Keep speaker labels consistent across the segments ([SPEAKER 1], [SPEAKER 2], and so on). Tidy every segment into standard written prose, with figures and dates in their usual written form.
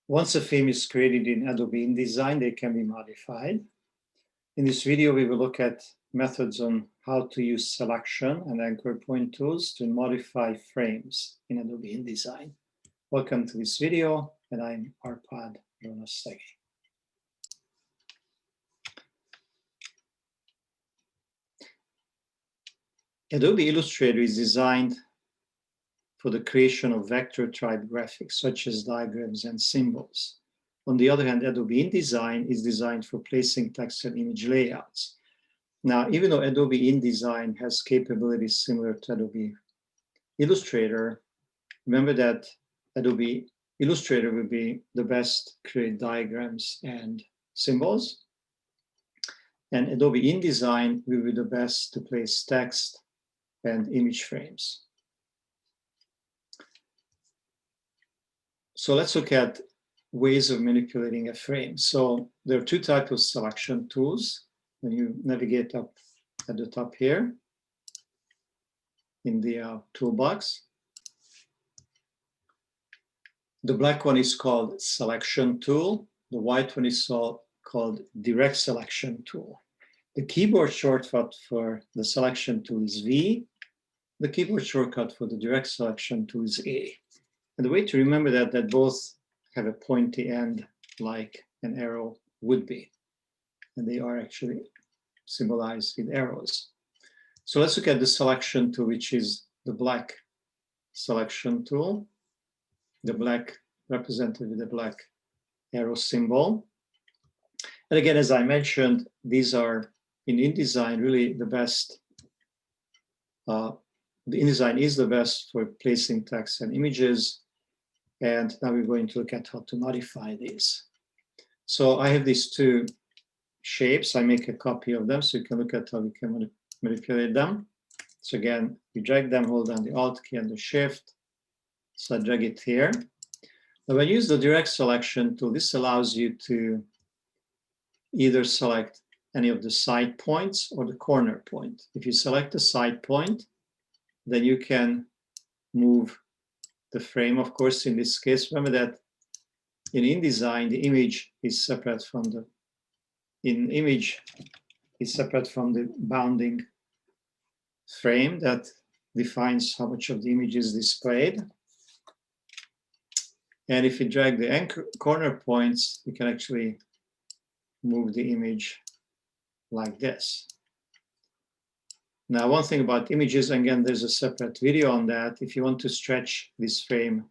[SPEAKER 1] Once a frame is created in Adobe InDesign, they can be modified. In this video, we will look at methods on how to use selection and anchor point tools to modify frames in Adobe InDesign. Welcome to this video, and I'm Arpad Ronaszegi. Adobe Illustrator is designed for the creation of vector type graphics, such as diagrams and symbols. On the other hand, Adobe InDesign is designed for placing text and image layouts. Now, even though Adobe InDesign has capabilities similar to Adobe Illustrator, remember that Adobe Illustrator will be the best to create diagrams and symbols. And Adobe InDesign will be the best to place text and image frames. So let's look at ways of manipulating a frame. So there are two types of selection tools. When you navigate up at the top here in the toolbox, the black one is called selection tool. The white one is called direct selection tool. The keyboard shortcut for the selection tool is V. The keyboard shortcut for the direct selection tool is A. And the way to remember that both have a pointy end like an arrow would be. And they are actually symbolized with arrows. So let's look at the selection tool, which is the black selection tool. The black represented with the black arrow symbol. And again, as I mentioned, these are in InDesign really the best. The InDesign is the best for placing text and images. And now we're going to look at how to modify these. So I have these two shapes. I make a copy of them so you can look at how we can manipulate them. So again, you drag them, hold down the Alt key and the Shift. So I drag it here. Now when I use the direct selection tool, this allows you to either select any of the side points or the corner point. If you select the side point, then you can move the frame. Of course, in this case, remember that in InDesign, the image is separate from the bounding frame that defines how much of the image is displayed. And if you drag the anchor corner points, you can actually move the image like this. Now, one thing about images, again, there's a separate video on that. If you want to stretch this frame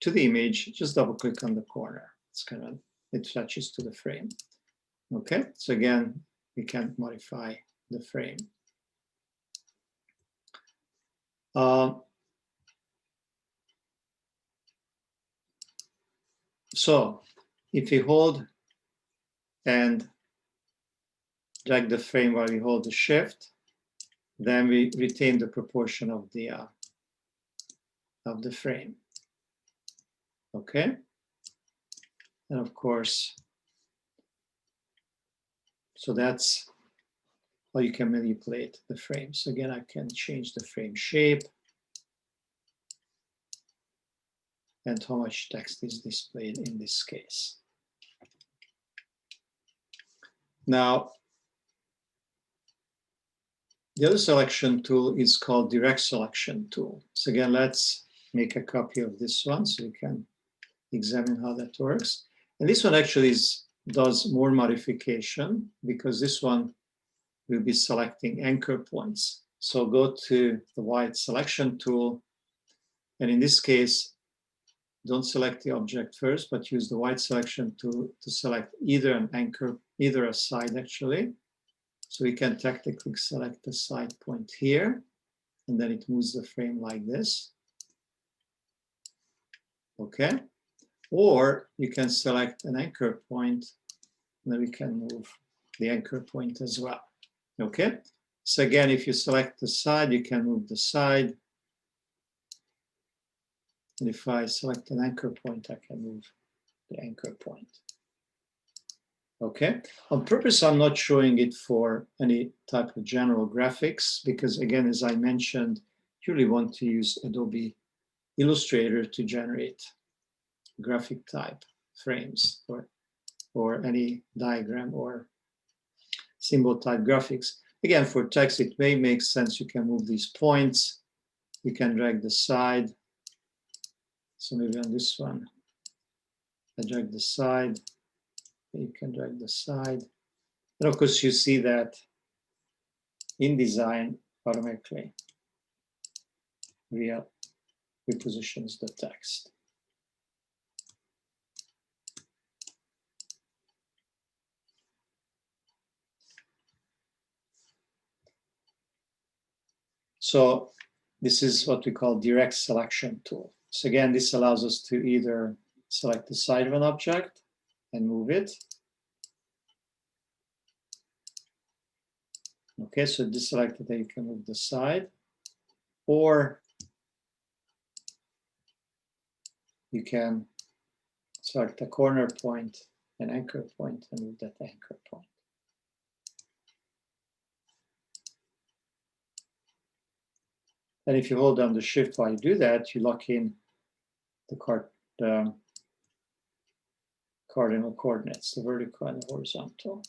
[SPEAKER 1] to the image, just double click on the corner. It stretches to the frame. Okay, so again, we can modify the frame. So if you hold and drag the frame while we hold the Shift, then we retain the proportion of the frame. Okay, and of course, so that's how you can manipulate the frame. So again, I can change the frame shape and how much text is displayed in this case. Now, the other selection tool is called direct selection tool. So again, let's make a copy of this one so you can examine how that works. And this one actually does more modification because this one will be selecting anchor points. So go to the white selection tool. And in this case, don't select the object first, but use the white selection tool to select either an anchor, either a side actually. So we can technically select the side point here, and then it moves the frame like this. Okay. Or you can select an anchor point, and then we can move the anchor point as well. Okay. So again, if you select the side, you can move the side. And if I select an anchor point, I can move the anchor point. Okay, on purpose, I'm not showing it for any type of general graphics because, again, as I mentioned, you really want to use Adobe Illustrator to generate graphic type frames or any diagram or symbol type graphics. Again, for text, it may make sense. You can move these points. You can drag the side. So maybe on this one, I drag the side. You can drag the side. And of course, you see that InDesign automatically repositions the text. So this is what we call direct selection tool. So again, this allows us to either select the side of an object and move it. Okay, so deselected, you can move the side, or you can select a corner point, an anchor point, and move that anchor point. And if you hold down the shift while you do that, you lock in the cardinal coordinates, the vertical and the horizontal.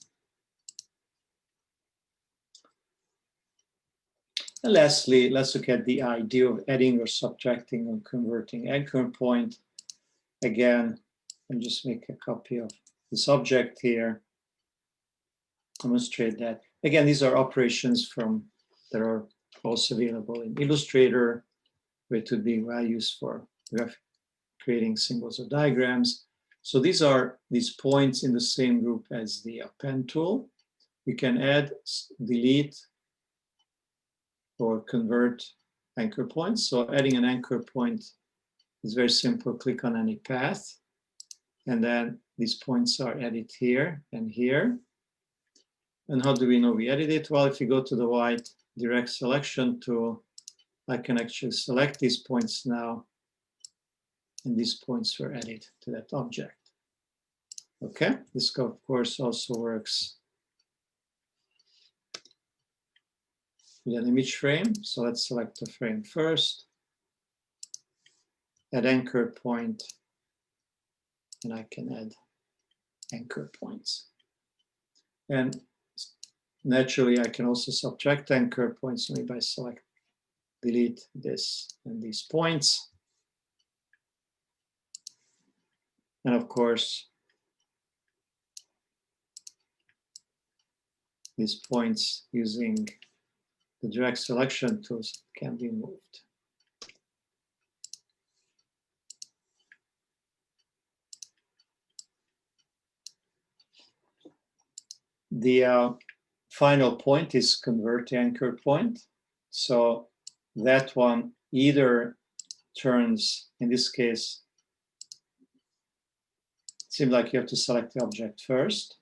[SPEAKER 1] And lastly, let's look at the idea of adding or subtracting or converting anchor point. Again, and just make a copy of this object here. Demonstrate that. Again, these are operations that are also available in Illustrator, where it would be values for creating symbols or diagrams. So these are these points in the same group as the pen tool. You can add, delete, or convert anchor points. So adding an anchor point is very simple. Click on any path, and then these points are added here and here. And how do we know we added it? Well, if you go to the white direct selection tool, I can actually select these points now, and these points were added to that object. Okay, this of course also works with an image frame. So let's select the frame first, add anchor point, and I can add anchor points. And naturally, I can also subtract anchor points. Maybe I select, delete this and these points. And of course, these points using the direct selection tools can be moved. The final point is convert anchor point. So that one either turns, in this case, it seems like you have to select the object first.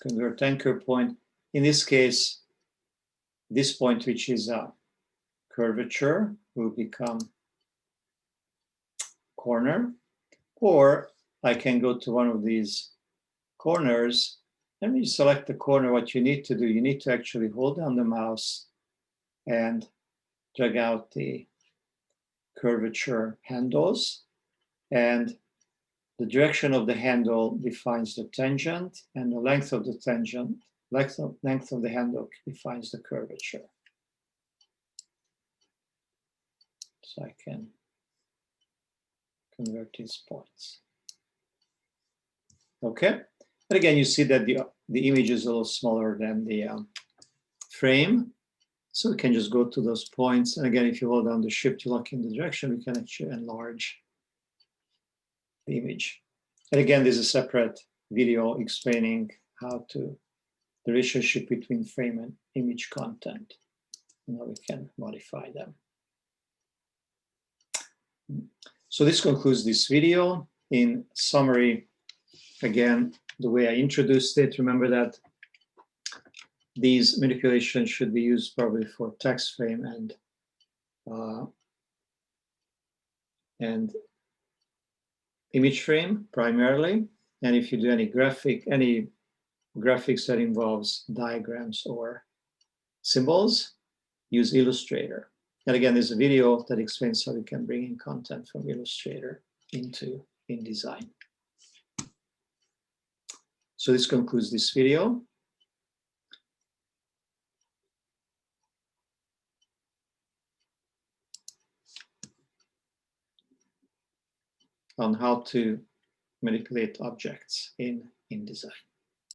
[SPEAKER 1] Convert anchor point. In this case, this point, which is a curvature, will become corner. Or I can go to one of these corners. Let me select the corner. What you need to do, you need to actually hold down the mouse and drag out the curvature handles. And the direction of the handle defines the tangent, and the length of the tangent, length of the handle defines the curvature. So I can convert these points. Okay, but again, you see that the image is a little smaller than the frame. So we can just go to those points. And again, if you hold down the shift to lock in the direction, we can actually enlarge the image. And again, there's a separate video explaining how to, the relationship between frame and image content, and how we can modify them. So this concludes this video. In summary, again, the way I introduced it, remember that these manipulations should be used probably for text frame and image frame primarily. And if you do any graphics that involves diagrams or symbols, use Illustrator. And again, there's a video that explains how you can bring in content from Illustrator into InDesign. So this concludes this video. On how to manipulate objects in InDesign.